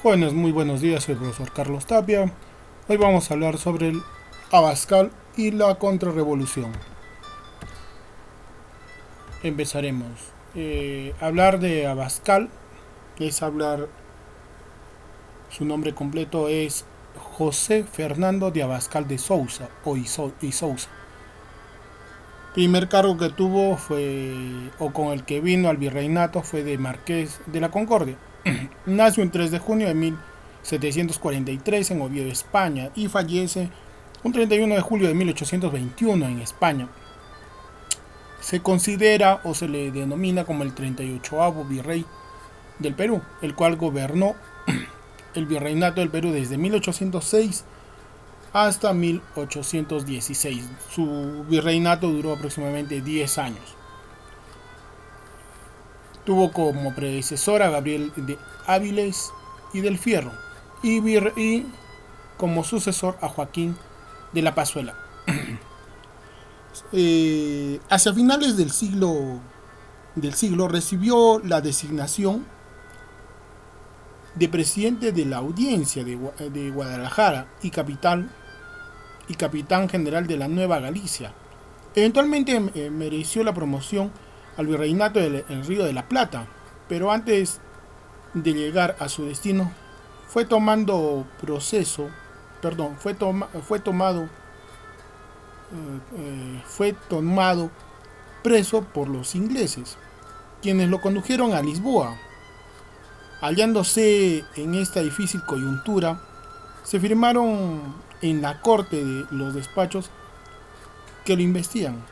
Jóvenes, muy buenos días, soy el profesor Carlos Tapia. Hoy vamos a hablar sobre el Abascal y la contrarrevolución. Empezaremos. Hablar de Abascal es hablar, su nombre completo es José Fernando de Abascal de Sousa y Sousa. Primer cargo que tuvo fue, o con el que vino al virreinato, fue de Marqués de la Concordia. Nació el 3 de junio de 1743 en Oviedo, España, y fallece un 31 de julio de 1821 en España. Se considera o se le denomina como el 38º virrey del Perú, el cual gobernó el virreinato del Perú desde 1806 hasta 1816. Su virreinato duró aproximadamente 10 años. Tuvo como predecesor a Gabriel de Áviles y del Fierro y como sucesor a Joaquín de la Pazuela. Hacia finales del siglo recibió la designación de presidente de la Audiencia de Guadalajara y capitán general de la Nueva Galicia. Eventualmente mereció la promoción al virreinato del Río de la Plata, pero antes de llegar a su destino fue tomando proceso, perdón, fue tomado preso por los ingleses, quienes lo condujeron a Lisboa. Hallándose en esta difícil coyuntura, se firmaron en la corte de los despachos que lo investigan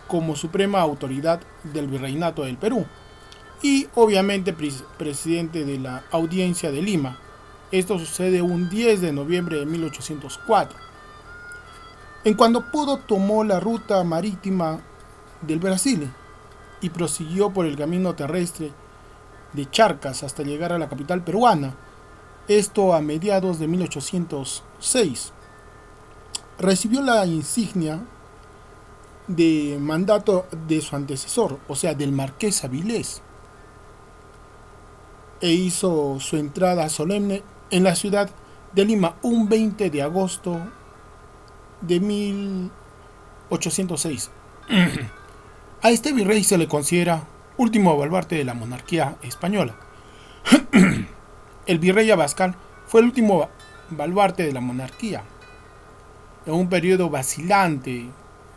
como suprema autoridad del virreinato del Perú y obviamente presidente de la Audiencia de Lima. Esto sucede un 10 de noviembre de 1804. En cuanto pudo, tomó la ruta marítima del Brasil y prosiguió por el camino terrestre de Charcas hasta llegar a la capital peruana. Esto a mediados de 1806. Recibió la insignia de mandato de su antecesor, o sea, del Marqués Avilés, e hizo su entrada solemne en la ciudad de Lima un 20 de agosto de 1806. A este virrey se le considera último baluarte de la monarquía española. El virrey Abascal fue el último baluarte de la monarquía, en un periodo vacilante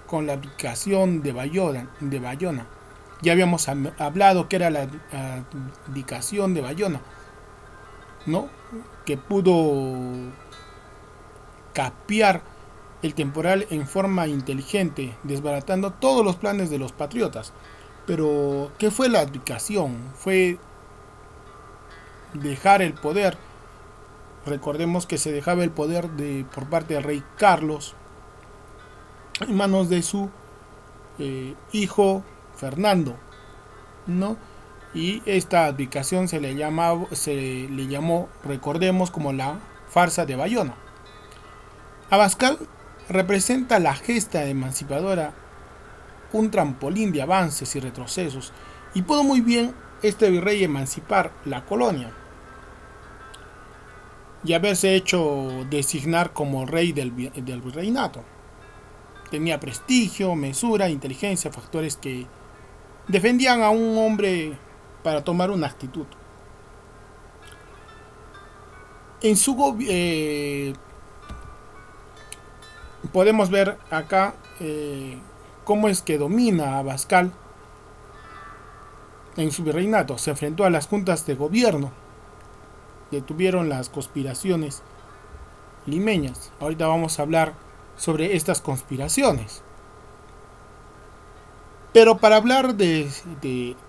con la abdicación de Bayona. Ya habíamos hablado que era la abdicación de Bayona, ¿no? Que pudo capear el temporal en forma inteligente, desbaratando todos los planes de los patriotas. Pero, ¿qué fue la abdicación? Fue dejar el poder. Recordemos que se dejaba el poder por parte del rey Carlos en manos de su hijo Fernando, ¿no? Y esta abdicación se le llamó, recordemos, como la farsa de Bayona. Abascal representa la gesta emancipadora, un trampolín de avances y retrocesos, y pudo muy bien este virrey emancipar la colonia y haberse hecho designar como rey del virreinato. Tenía prestigio, mesura, inteligencia, factores que defendían a un hombre para tomar una actitud. En su podemos ver acá cómo es que domina a Abascal en su virreinato. Se enfrentó a las juntas de gobierno, detuvieron las conspiraciones limeñas. Ahorita vamos a hablar sobre estas conspiraciones. Pero para hablar de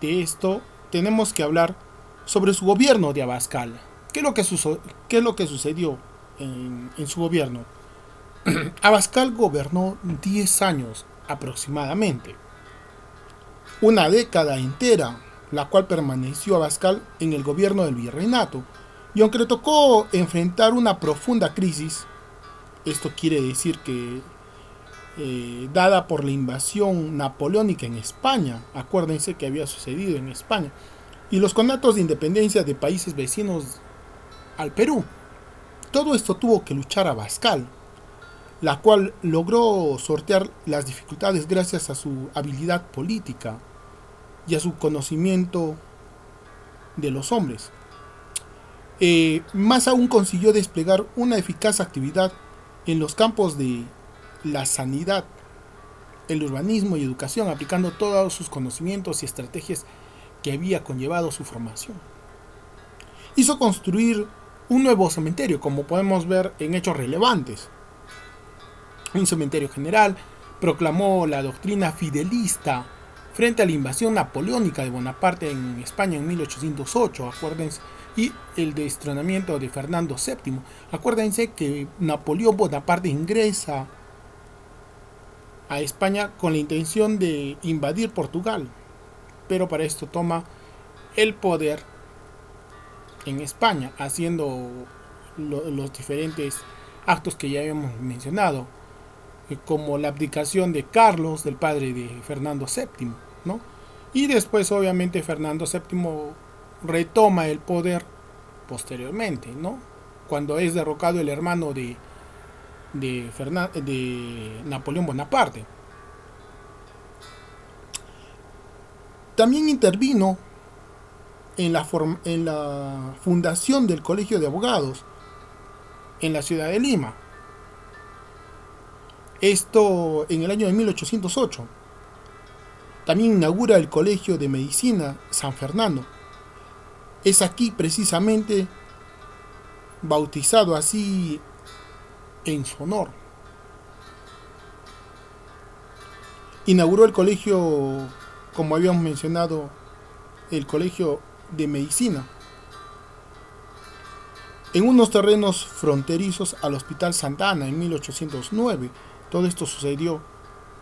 esto, tenemos que hablar sobre su gobierno de Abascal. ¿Qué es lo que sucedió en su gobierno? Abascal gobernó 10 años aproximadamente, una década entera, la cual permaneció Abascal en el gobierno del virreinato. Y aunque le tocó enfrentar una profunda crisis, esto quiere decir que dada por la invasión napoleónica en España, acuérdense que había sucedido en España, y los conatos de independencia de países vecinos al Perú. Todo esto tuvo que luchar Abascal, la cual logró sortear las dificultades gracias a su habilidad política y a su conocimiento de los hombres. Más aún consiguió desplegar una eficaz actividad en los campos de la sanidad, el urbanismo y educación, aplicando todos sus conocimientos y estrategias que había conllevado su formación. Hizo construir un nuevo cementerio, como podemos ver en hechos relevantes. Un cementerio general, proclamó la doctrina fidelista frente a la invasión napoleónica de Bonaparte en España en 1808, acuérdense, y el destronamiento de Fernando VII. Acuérdense que Napoleón Bonaparte ingresa a España con la intención de invadir Portugal, pero para esto toma el poder en España, haciendo los diferentes actos que ya habíamos mencionado, como la abdicación de Carlos, del padre de Fernando VII, ¿no? Y después obviamente Fernando VII retoma el poder posteriormente, ¿no? Cuando es derrocado el hermano de Napoleón Bonaparte. También intervino en la fundación del Colegio de Abogados en la ciudad de Lima. Esto en el año de 1808. También inaugura el Colegio de Medicina San Fernando. Es aquí precisamente bautizado así en su honor. Inauguró el colegio, como habíamos mencionado, el Colegio de Medicina, en unos terrenos fronterizos al Hospital Santa Ana en 1809. Todo esto sucedió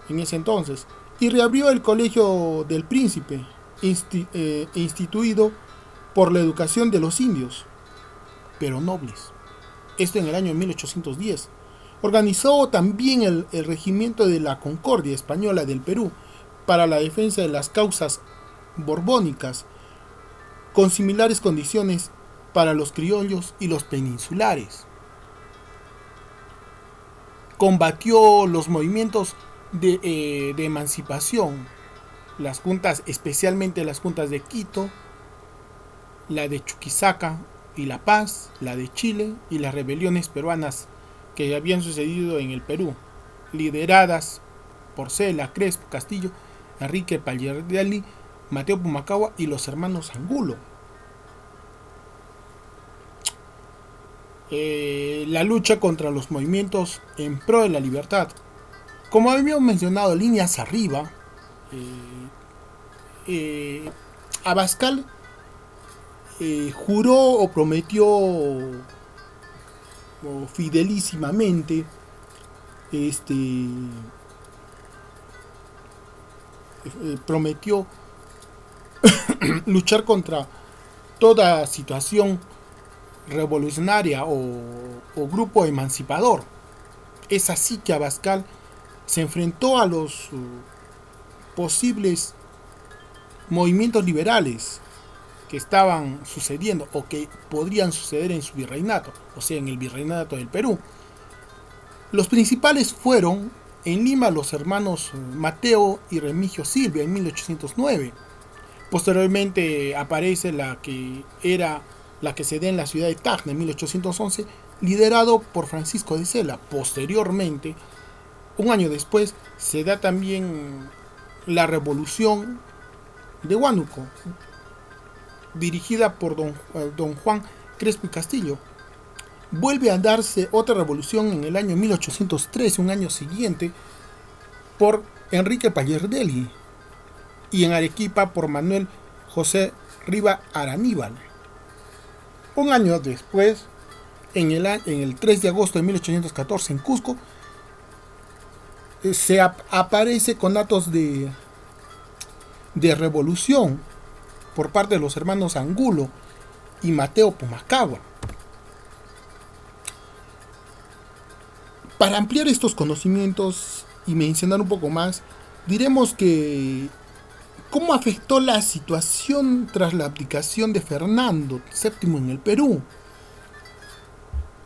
en ese entonces. Y reabrió el Colegio del Príncipe, instituido por la educación de los indios, pero nobles. Esto en el año 1810. Organizó también el Regimiento de la Concordia Española del Perú para la defensa de las causas borbónicas, con similares condiciones para los criollos y los peninsulares. Combatió los movimientos de emancipación, las juntas, especialmente las juntas de Quito, la de Chuquisaca y La Paz, la de Chile y las rebeliones peruanas que habían sucedido en el Perú, lideradas por Cela, Crespo, Castillo, Enrique Pallardelli, Mateo Pumacahua y los hermanos Angulo. La lucha contra los movimientos en pro de la libertad. Como habíamos mencionado, líneas arriba, Abascal juró o prometió fidelísimamente prometió luchar contra toda situación revolucionaria o grupo emancipador. Es así que Abascal se enfrentó a los posibles movimientos liberales que estaban sucediendo o que podrían suceder en su virreinato, o sea, en el virreinato del Perú. Los principales fueron en Lima los hermanos Mateo y Remigio Silvia en 1809. Posteriormente aparece la que se da en la ciudad de Tacna en 1811, liderado por Francisco de Sela. Posteriormente, un año después, se da también la revolución de Huánuco, dirigida por don Juan Crespo y Castillo. Vuelve a darse otra revolución en el año 1813, un año siguiente, por Enrique Pallardelli, y en Arequipa por Manuel José Riva Araníbal. Un año después, en el 3 de agosto de 1814 en Cusco, se aparece con datos de revolución por parte de los hermanos Angulo y Mateo Pumacahua. Para ampliar estos conocimientos y mencionar un poco más, diremos que cómo afectó la situación tras la abdicación de Fernando VII en el Perú.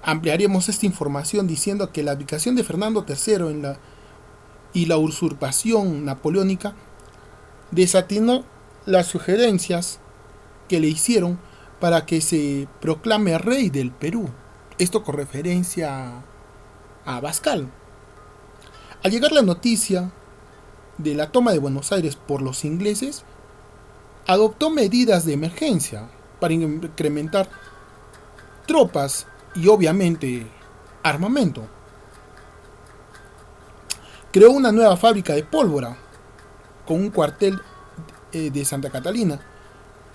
Ampliaremos esta información diciendo que la abdicación de Fernando III y la usurpación napoleónica desatinó las sugerencias que le hicieron para que se proclame rey del Perú. Esto con referencia a Abascal. Al llegar la noticia de la toma de Buenos Aires por los ingleses, adoptó medidas de emergencia para incrementar tropas y obviamente armamento. Creó una nueva fábrica de pólvora con un cuartel de Santa Catalina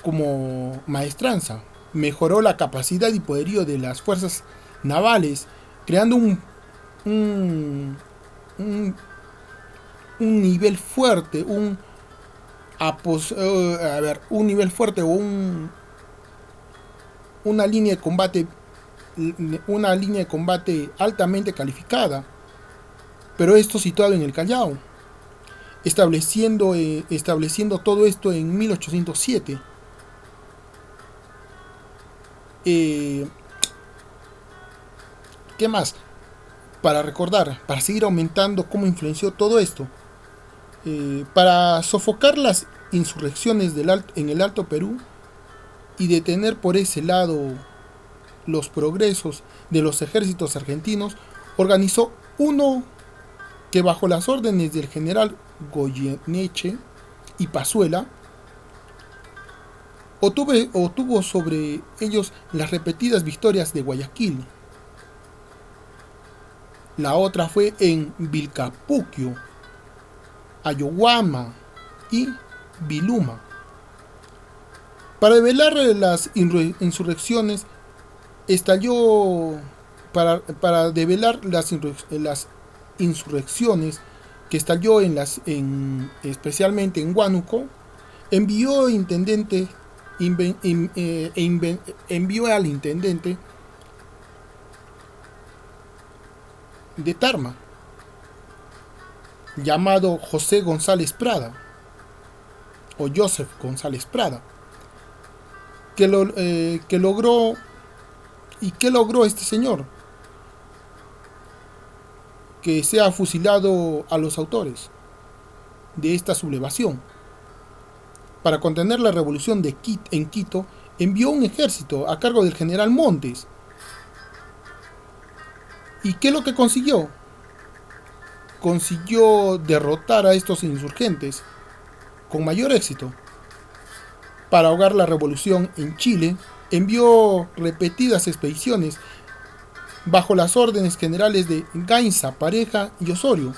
como maestranza. Mejoró la capacidad y poderío de las fuerzas navales, creando un nivel fuerte, un nivel fuerte o una línea de combate altamente calificada, pero esto situado en el Callao, estableciendo todo esto en 1807. ¿Qué más? Para recordar, para seguir aumentando cómo influenció todo esto, para sofocar las insurrecciones en el Alto Perú y detener por ese lado los progresos de los ejércitos argentinos, organizó uno que bajo las órdenes del general Goyeneche y Pazuela obtuvo sobre ellos las repetidas victorias de Guayaquil. La otra fue en Vilcapugio, Ayohuama y Viluma. Para develar las insurrecciones, para develar las insurrecciones que estalló especialmente en Huánuco, envió al intendente de Tarma, llamado José González Prada, o Joseph González Prada, ¿Qué logró este señor? Que sea fusilado a los autores de esta sublevación. Para contener la revolución en Quito, envió un ejército a cargo del general Montes. ¿Y qué es lo que consiguió? Consiguió derrotar a estos insurgentes con mayor éxito. Para ahogar la revolución en Chile, envió repetidas expediciones bajo las órdenes generales de Gainza, Pareja y Osorio,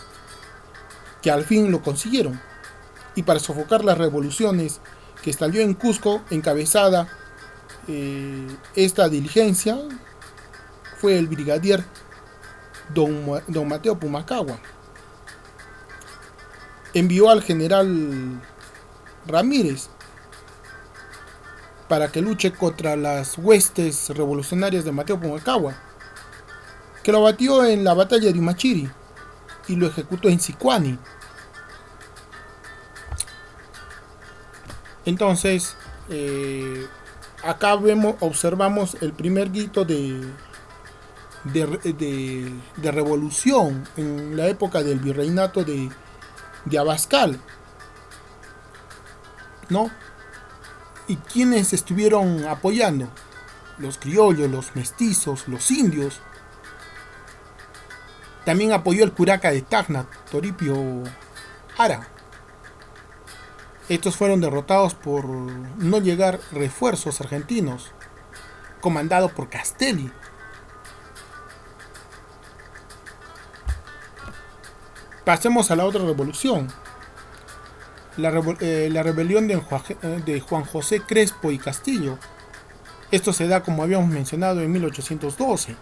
que al fin lo consiguieron. Y para sofocar las revoluciones que estalló en Cusco, encabezada esta diligencia, fue el brigadier don Mateo Pumacahua. Envió al general Ramírez para que luche contra las huestes revolucionarias de Mateo Pumacahua, que lo batió en la batalla de Umachiri y lo ejecutó en Sicuani. Entonces, acá observamos el primer grito de revolución en la época del virreinato de Abascal, ¿no? ¿Y quiénes estuvieron apoyando? Los criollos, los mestizos, los indios. También apoyó el curaca de Tacna, Toribio Ara. Estos fueron derrotados por no llegar refuerzos argentinos, comandado por Castelli. Pasemos a la otra revolución. La rebelión de Juan José Crespo y Castillo. Esto se da, como habíamos mencionado, en 1812.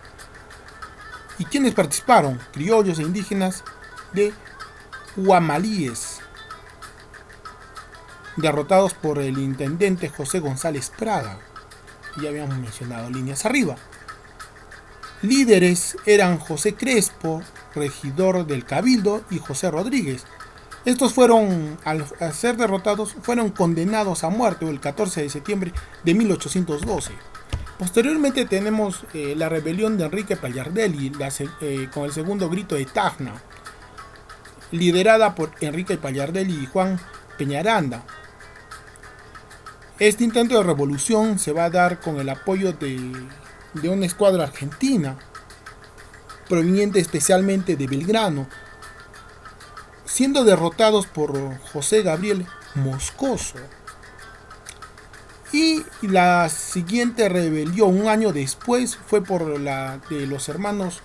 ¿Y quiénes participaron? Criollos e indígenas de Huamalíes, derrotados por el intendente José González Prada. Ya habíamos mencionado líneas arriba. Líderes eran José Crespo, regidor del Cabildo, y José Rodríguez. Estos fueron, al ser derrotados, fueron condenados a muerte el 14 de septiembre de 1812. Posteriormente tenemos la rebelión de Enrique Pallardelli con el segundo grito de Tacna, liderada por Enrique Pallardelli y Juan Peñaranda. Este intento de revolución se va a dar con el apoyo de una escuadra argentina, proveniente especialmente de Belgrano, siendo derrotados por José Gabriel Moscoso. Y la siguiente rebelión, un año después, fue por la de los hermanos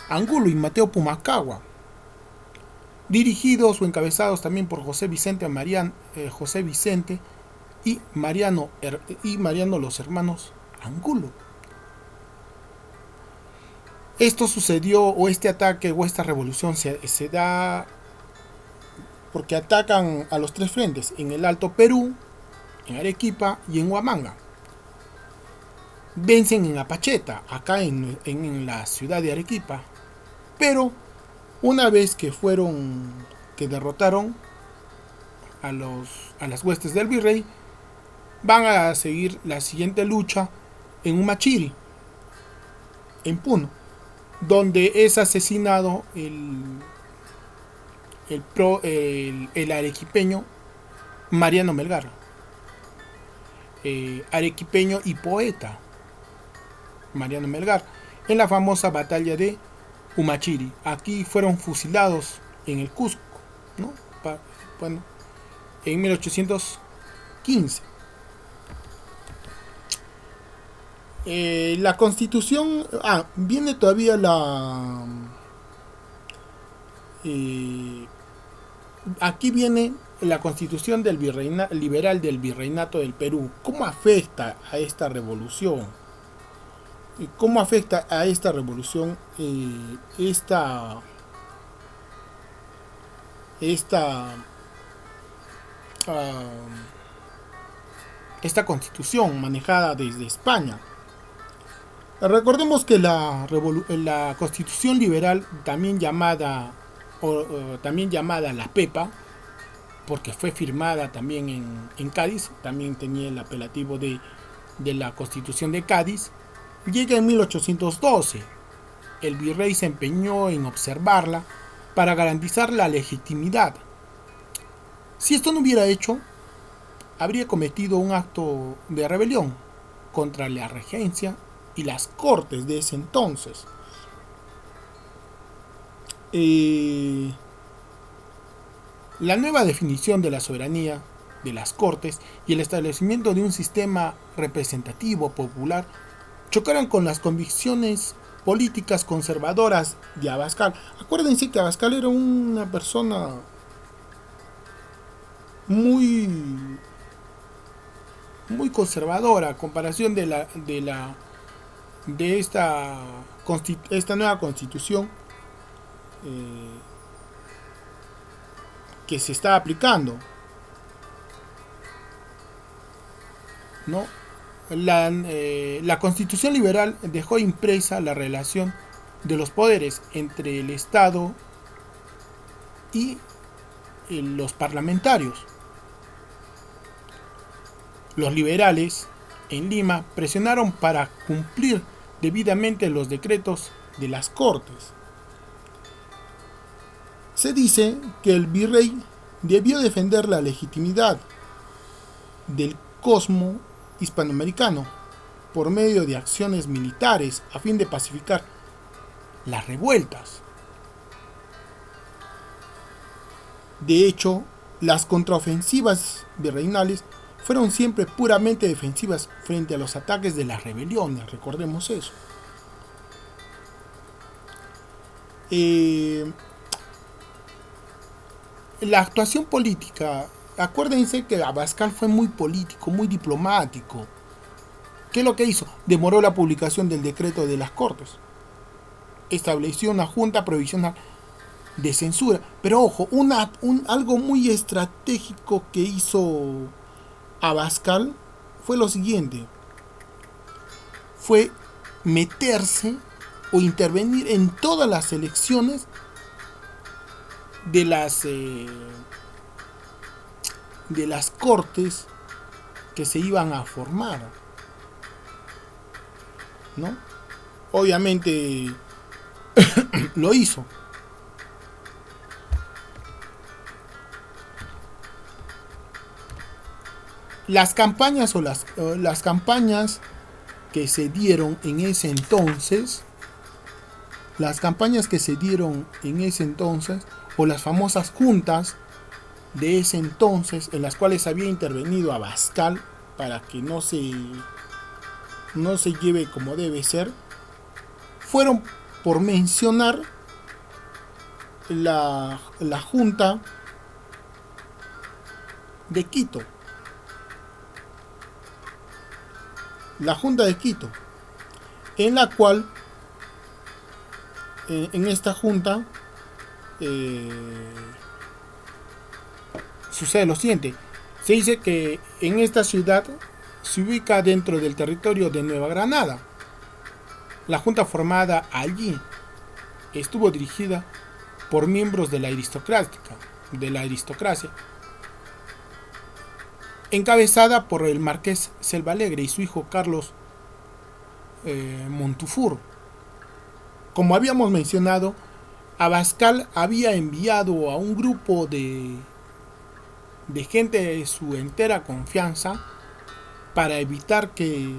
Angulo y Mateo Pumacagua, dirigidos o encabezados también por José Vicente y Mariano los hermanos Angulo. Esto sucedió, o este ataque o esta revolución se da porque atacan a los tres frentes, en el Alto Perú, en Arequipa y en Huamanga. Vencen en Apacheta, acá en la ciudad de Arequipa, pero una vez que derrotaron a las huestes del virrey, van a seguir la siguiente lucha en Humachiri, en Puno, donde es asesinado el arequipeño Mariano Melgar, arequipeño y poeta Mariano Melgar, en la famosa batalla de Humachiri. Aquí fueron fusilados en el Cusco, ¿no? En 1815. La constitución, viene todavía aquí viene la constitución liberal del virreinato del Perú. ¿Cómo afecta a esta revolución? ¿Cómo afecta a esta revolución esta constitución manejada desde España? Recordemos que la constitución liberal, también llamada la PEPA, porque fue firmada también en Cádiz, también tenía el apelativo de la Constitución de Cádiz, llega en 1812. El virrey se empeñó en observarla para garantizar la legitimidad. Si esto no hubiera hecho, habría cometido un acto de rebelión contra la regencia y las cortes de ese entonces. La nueva definición de la soberanía de las cortes y el establecimiento de un sistema representativo popular chocaron con las convicciones políticas conservadoras de Abascal. Acuérdense que Abascal era una persona muy conservadora a comparación de esta nueva constitución que se está aplicando, ¿no? La constitución liberal dejó impresa la relación de los poderes entre el Estado y los parlamentarios. Los liberales en Lima presionaron para cumplir debidamente los decretos de las Cortes. Se dice que el virrey debió defender la legitimidad del cosmo hispanoamericano por medio de acciones militares a fin de pacificar las revueltas. De hecho, las contraofensivas virreinales fueron siempre puramente defensivas frente a los ataques de las rebeliones, recordemos eso. La actuación política, acuérdense que Abascal fue muy político, muy diplomático. ¿Qué es lo que hizo? Demoró la publicación del decreto de las Cortes. Estableció una junta provisional de censura. Pero ojo, algo muy estratégico que hizo Abascal fue lo siguiente. Fue meterse o intervenir en todas las elecciones de las cortes que se iban a formar. ¿no? Obviamente lo hizo. Las campañas las campañas que se dieron en ese entonces, las campañas que se dieron en ese entonces, o las famosas juntas de ese entonces, en las cuales había intervenido Abascal para que no se lleve como debe ser, fueron por mencionar la Junta de Quito. La Junta de Quito, en la cual, en esta Junta, eh, sucede lo siguiente. Se dice que en esta ciudad se ubica dentro del territorio de Nueva Granada. La Junta formada allí estuvo dirigida por miembros de la aristocracia, encabezada por el marqués Selvalegre y su hijo Carlos Montufur. Como habíamos mencionado, Abascal había enviado a un grupo de gente de su entera confianza para evitar que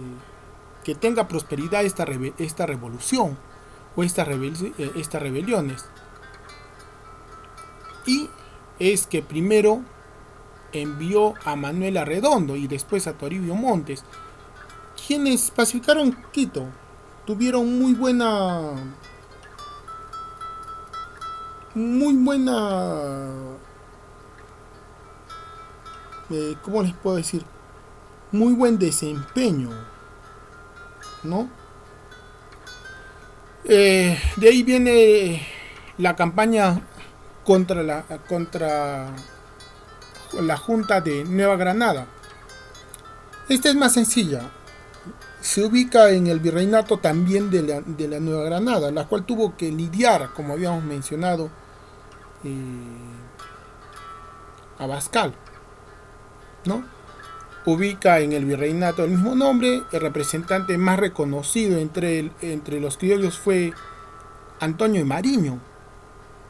tenga prosperidad esta revolución o estas rebeliones. Y es que primero envió a Manuel Arredondo y después a Toribio Montes, quienes pacificaron Quito. Tuvieron muy buena, ¿cómo les puedo decir? Muy buen desempeño, ¿no? De ahí viene la campaña contra la Junta de Nueva Granada. Esta es más sencilla. Se ubica en el virreinato también de la Nueva Granada, la cual tuvo que lidiar, como habíamos mencionado, Abascal, ¿no? Ubica en el virreinato del mismo nombre. El representante más reconocido entre los criollos fue Antonio Mariño,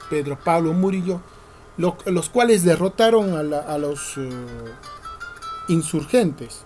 Pedro Pablo Murillo, los cuales derrotaron a los insurgentes.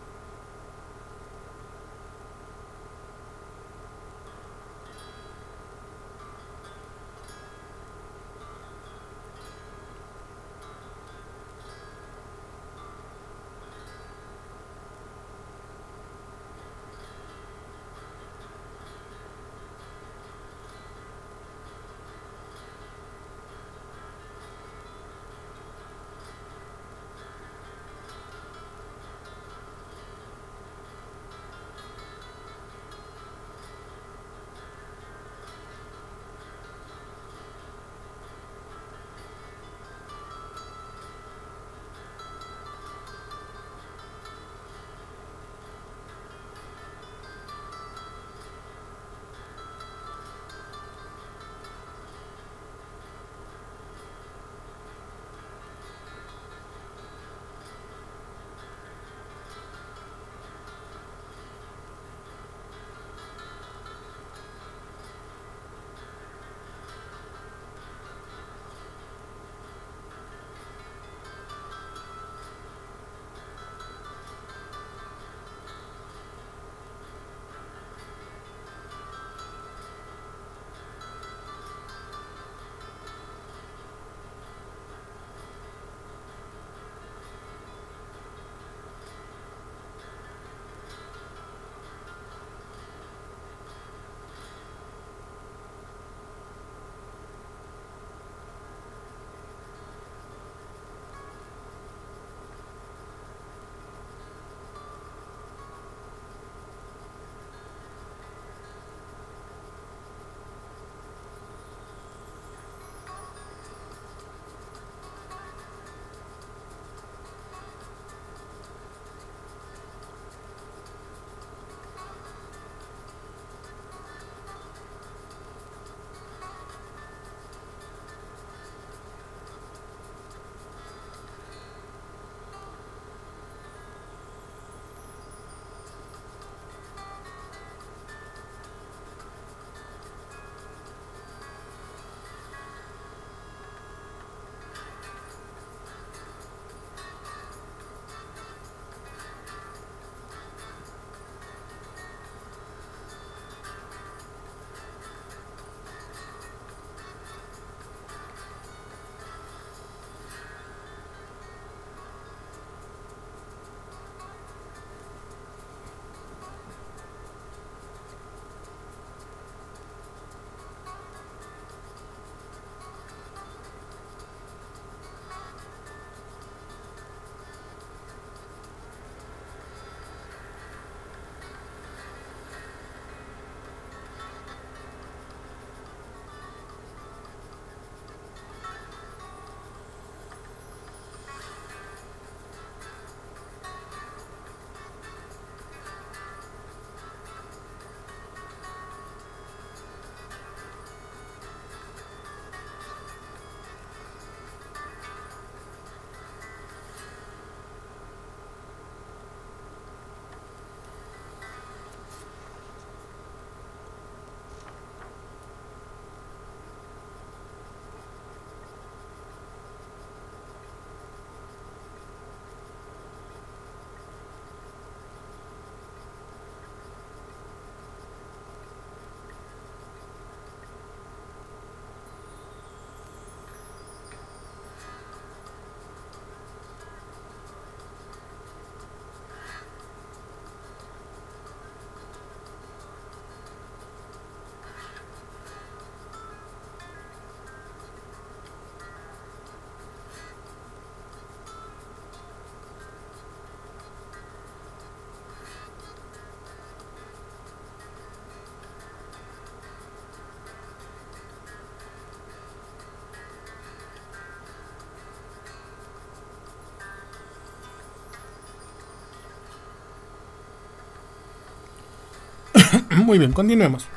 Muy bien, continuemos.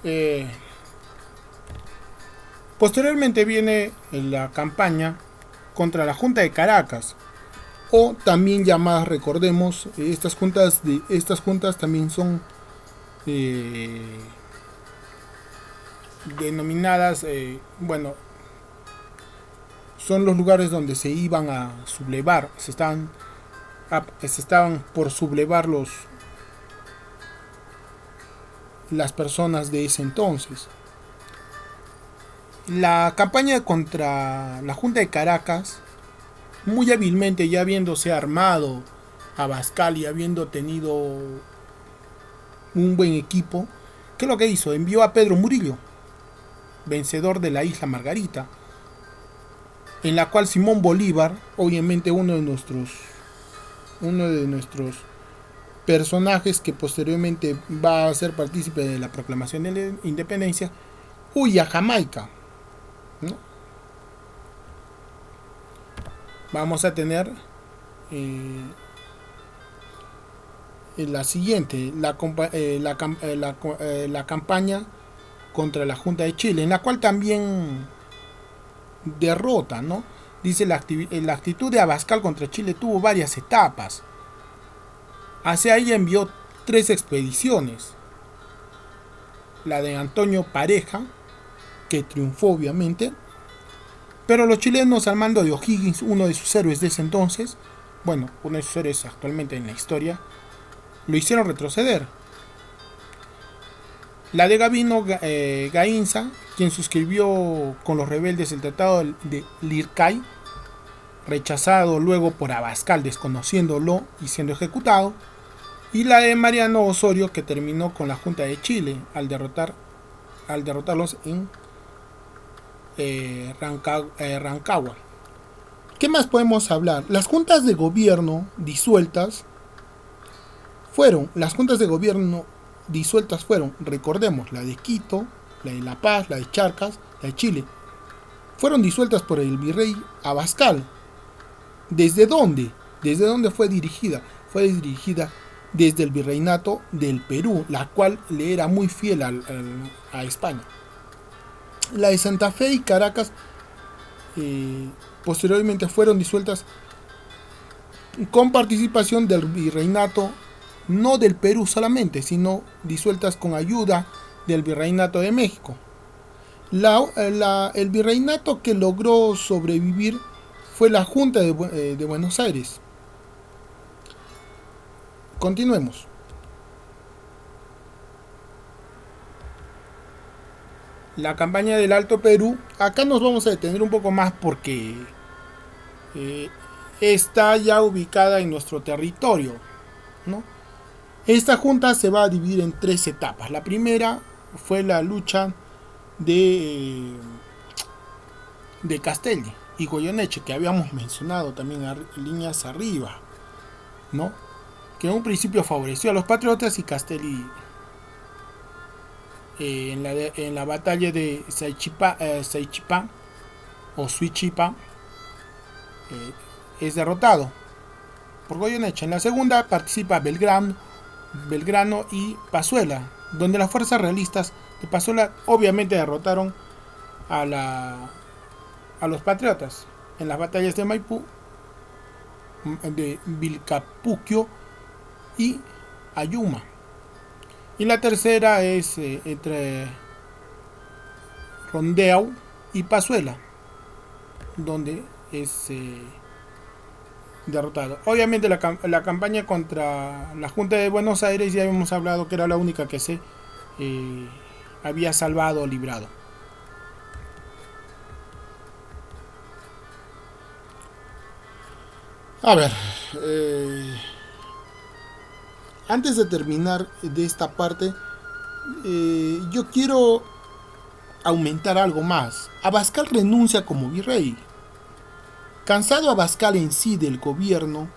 Eh, Posteriormente viene la campaña contra la Junta de Caracas, o también llamadas, recordemos, estas juntas también son eh, denominadas, bueno, son los lugares donde se iban a sublevar, se estaban por sublevar las personas de ese entonces. La campaña contra la Junta de Caracas, muy hábilmente, ya habiéndose armado Abascal y habiendo tenido un buen equipo, ¿qué es lo que hizo? Envió a Pedro Murillo, vencedor de la isla Margarita, en la cual Simón Bolívar, obviamente uno de nuestros personajes que posteriormente va a ser partícipe de la proclamación de la independencia, huye a Jamaica, ¿no? Vamos a tener eh, la siguiente, la campaña contra la Junta de Chile, en la cual también derrota, ¿no? Dice la actitud de Abascal contra Chile tuvo varias etapas. Hacia ella envió 3 expediciones. La de Antonio Pareja, que triunfó obviamente, pero los chilenos al mando de O'Higgins, uno de sus héroes de ese entonces, bueno, uno de sus héroes actualmente en la historia, lo hicieron retroceder. La de Gabino Gainza, quien suscribió con los rebeldes el Tratado de Lircay, rechazado luego por Abascal desconociéndolo y siendo ejecutado. Y la de Mariano Osorio, que terminó con la Junta de Chile al derrotarlos en Rancagua. ¿Qué más podemos hablar? Las juntas de gobierno disueltas fueron, recordemos, la de Quito, la de La Paz, la de Charcas, la de Chile. Fueron disueltas por el virrey Abascal. ¿Desde dónde? ¿Desde dónde fue dirigida? Fue dirigida desde el virreinato del Perú, la cual le era muy fiel a España. La de Santa Fe y Caracas posteriormente fueron disueltas con participación del virreinato, no del Perú solamente, sino disueltas con ayuda del virreinato de México. El virreinato que logró sobrevivir fue la Junta de Buenos Aires. Continuemos. La campaña del Alto Perú, acá nos vamos a detener un poco más porque eh, está ya ubicada en nuestro territorio, ¿no? Esta junta se va a dividir en 3 etapas. La primera fue la lucha de Castelli y Goyeneche, que habíamos mencionado también líneas arriba, ¿no? Que en un principio favoreció a los patriotas y Castelli en la batalla de Saichipa o Suichipa es derrotado por Goyeneche. En la segunda participa Belgrano y Pazuela, donde las fuerzas realistas de Pazuela obviamente derrotaron a los patriotas en las batallas de Maipú, de Vilcapugio y Ayuma. Y la tercera es entre Rondeau y Pazuela, donde es derrotado. Obviamente la campaña contra la Junta de Buenos Aires ya hemos hablado que era la única que se había salvado o librado. A ver, antes de terminar de esta parte, yo quiero aumentar algo más. Abascal renuncia como virrey. Cansado Abascal en sí del gobierno,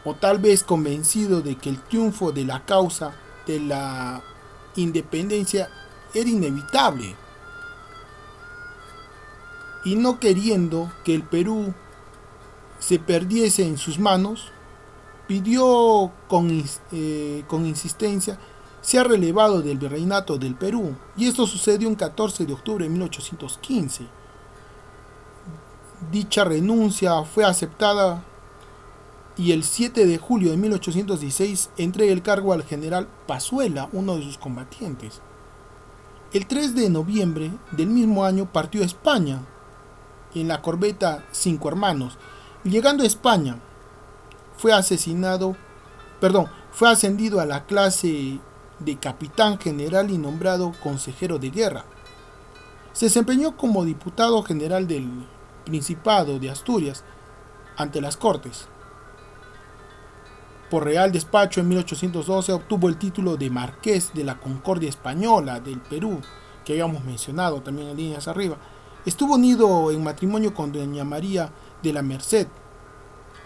o tal vez convencido de que el triunfo de la causa de la independencia era inevitable, y no queriendo que el Perú se perdiese en sus manos, pidió con insistencia sea relevado del Virreinato del Perú, y esto sucedió un 14 de octubre de 1815. Dicha renuncia fue aceptada y el 7 de julio de 1816 entrega el cargo al general Pazuela, uno de sus combatientes. El 3 de noviembre del mismo año partió a España en la corbeta Cinco Hermanos. Llegando a España, fue fue ascendido a la clase de capitán general y nombrado consejero de guerra. Se desempeñó como diputado general del Principado de Asturias ante las Cortes. Por real despacho en 1812 obtuvo el título de Marqués de la Concordia Española del Perú, que habíamos mencionado también en líneas arriba. Estuvo unido en matrimonio con doña María de la Merced.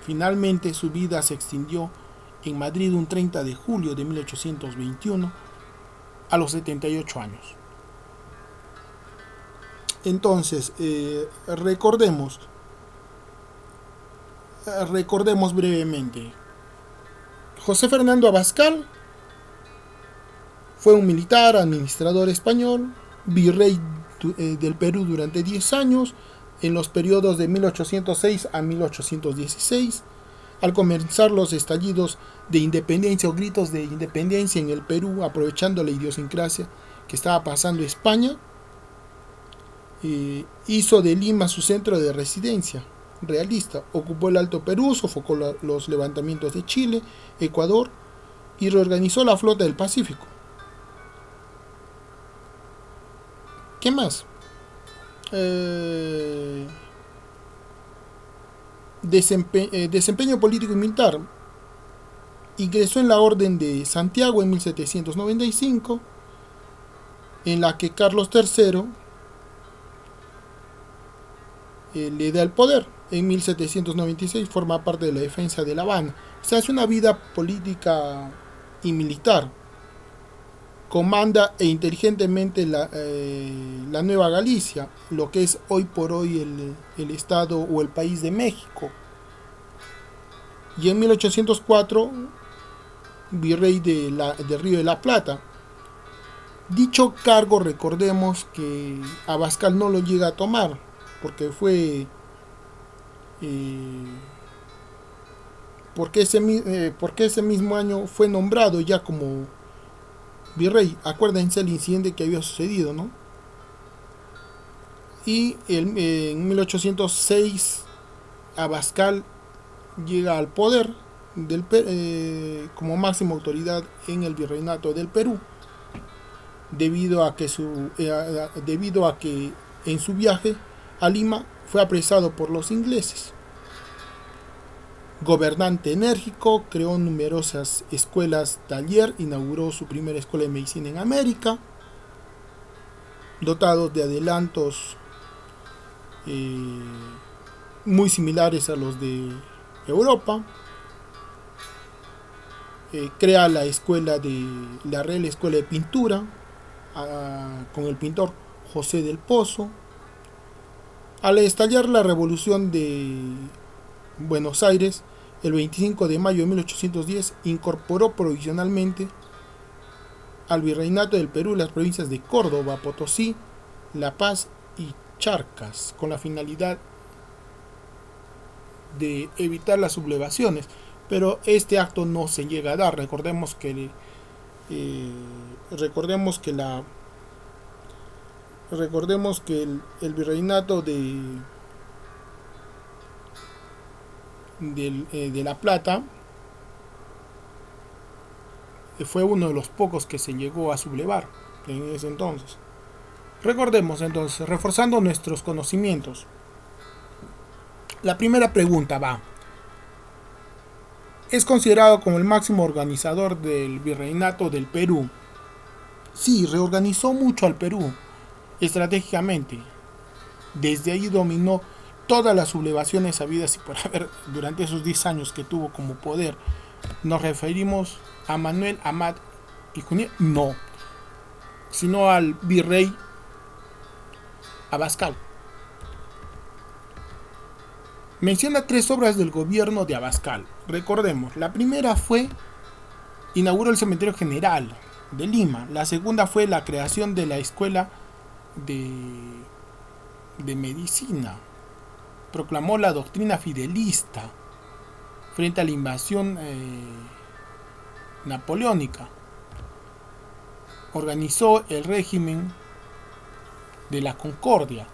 Finalmente su vida se extinguió en Madrid un 30 de julio de 1821 a los 78 años. Entonces, recordemos brevemente. José Fernando Abascal fue un militar, administrador español, virrey del Perú durante 10 años, en los periodos de 1806 a 1816. Al comenzar los estallidos de independencia o gritos de independencia en el Perú, aprovechando la idiosincrasia que estaba pasando España, hizo de Lima su centro de residencia realista. Ocupó el Alto Perú, sofocó los levantamientos de Chile, Ecuador y reorganizó la flota del Pacífico. ¿Qué más? Desempeño político y militar. Ingresó en la Orden de Santiago en 1795, en la que Carlos III le da el poder. En 1796 forma parte de la defensa de La Habana. Se hace una vida política y militar. Comanda inteligentemente la Nueva Galicia, lo que es hoy por hoy el estado o el país de México. Y en 1804, virrey del Río de la Plata. Dicho cargo, recordemos que Abascal no lo llega a tomar, porque porque ese mismo año fue nombrado ya como virrey. Acuérdense el incidente que había sucedido, ¿no? Y en 1806 Abascal llega al poder como máxima autoridad en el virreinato del Perú, debido a que en su viaje a Lima fue apresado por los ingleses. Gobernante enérgico, creó numerosas escuelas taller, inauguró su primera escuela de medicina en América, dotado de adelantos muy similares a los de Europa. Crea la Real Escuela de Pintura con el pintor José del Pozo. Al estallar la Revolución de Buenos Aires, el 25 de mayo de 1810, incorporó provisionalmente al Virreinato del Perú las provincias de Córdoba, Potosí, La Paz y Charcas, con la finalidad de evitar las sublevaciones, pero este acto no se llega a dar. Recordemos que el virreinato de La Plata fue uno de los pocos que se llegó a sublevar en ese entonces. Recordemos entonces, reforzando nuestros conocimientos. La primera pregunta va: ¿es considerado como el máximo organizador del virreinato del Perú? Sí, reorganizó mucho al Perú estratégicamente. Desde ahí dominó todas las sublevaciones habidas y por haber durante esos 10 años que tuvo como poder. ¿Nos referimos a Manuel Amat y Junín? No, sino al virrey Abascal. Menciona 3 obras del gobierno de Abascal. Recordemos, la primera fue: inauguró el cementerio general de Lima. La segunda fue la creación de la escuela de medicina. Proclamó la doctrina fidelista frente a la invasión napoleónica. Organizó el régimen de la Concordia.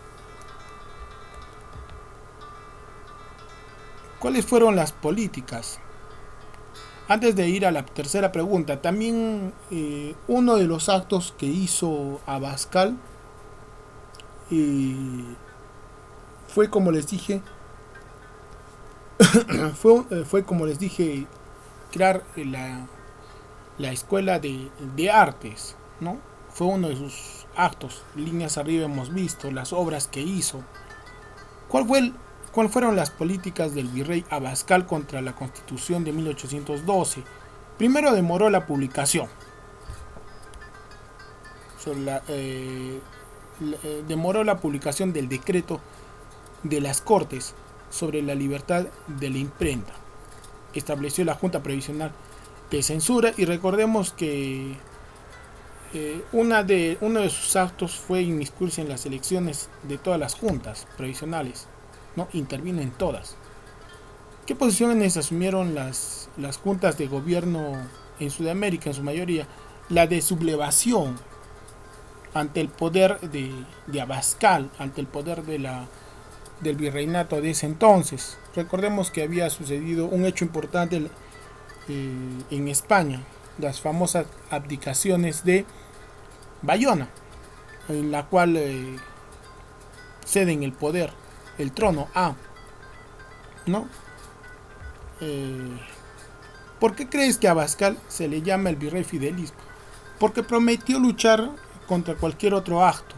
¿Cuáles fueron las políticas? Antes de ir a la tercera pregunta, también uno de los actos que hizo Abascal fue, como les dije, fue como les dije, crear la escuela de artes, ¿no? Fue uno de sus actos. Líneas arriba hemos visto las obras que hizo. ¿Cuáles fueron las políticas del virrey Abascal contra la Constitución de 1812? Primero, demoró la publicación. Demoró la publicación del decreto de las Cortes sobre la libertad de la imprenta. Estableció la Junta Previsional de Censura, y recordemos que uno de sus actos fue inmiscuirse en las elecciones de todas las juntas previsionales, ¿no? Intervino en todas. ¿Qué posiciones asumieron las juntas de gobierno en Sudamérica en su mayoría? La de sublevación ante el poder de Abascal, ante el poder del virreinato de ese entonces. Recordemos que había sucedido un hecho importante en España, las famosas abdicaciones de Bayona, en la cual ceden el poder, el trono ¿no? ¿Por qué crees que a Abascal se le llama el virrey fidelista? Porque prometió luchar contra cualquier otro acto,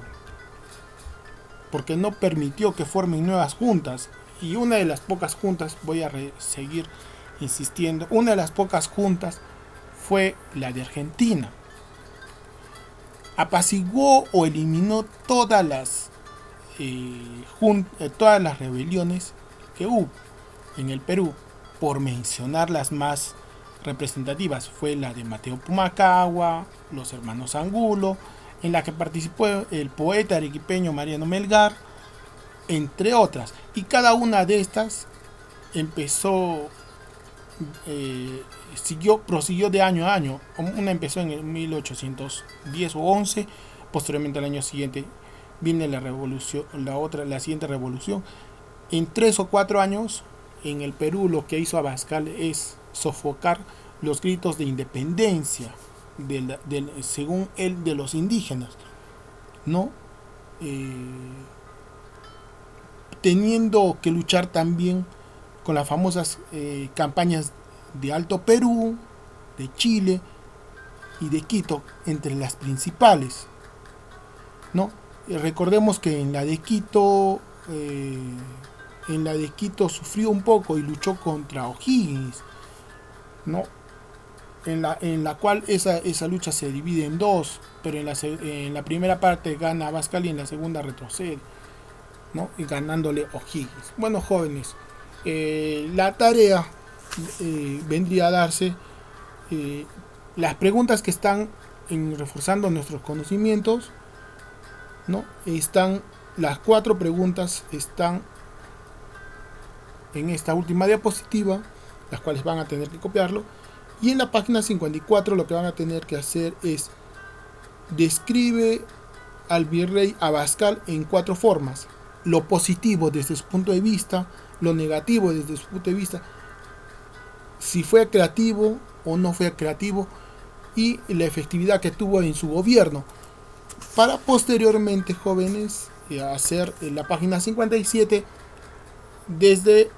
porque no permitió que formen nuevas juntas, y una de las pocas juntas, voy a seguir insistiendo, una de las pocas juntas fue la de Argentina. Apaciguó o eliminó todas las rebeliones que hubo en el Perú, por mencionar las más representativas. Fue la de Mateo Pumacahua, los hermanos Angulo, en la que participó el poeta arequipeño Mariano Melgar, entre otras, y cada una de estas prosiguió de año a año. Una empezó en el 1810 o 11, posteriormente al año siguiente viene la revolución, la siguiente revolución. En 3 o 4 años en el Perú lo que hizo Abascal es sofocar los gritos de independencia según él, de los indígenas, ¿no? Teniendo que luchar también con las famosas campañas de Alto Perú, de Chile y de Quito, entre las principales, ¿no? Recordemos que en la de Quito sufrió un poco y luchó contra O'Higgins, ¿no? En la cual esa lucha se divide en dos, pero en la primera parte gana Abascal y en la segunda retrocede, ¿no? Y ganándole O'Higgins. Bueno, jóvenes, la tarea vendría a darse, las preguntas que están reforzando nuestros conocimientos, ¿no? Las 4 preguntas están en esta última diapositiva, las cuales van a tener que copiarlo, y en la página 54 lo que van a tener que hacer es: describe al virrey Abascal en 4 formas: lo positivo desde su punto de vista, lo negativo desde su punto de vista, si fue creativo o no fue creativo, y la efectividad que tuvo en su gobierno, para posteriormente, jóvenes, hacer la página 57 desde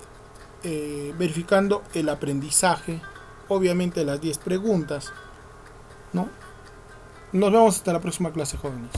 verificando el aprendizaje, obviamente las 10 preguntas, ¿no? Nos vemos hasta la próxima clase, jóvenes.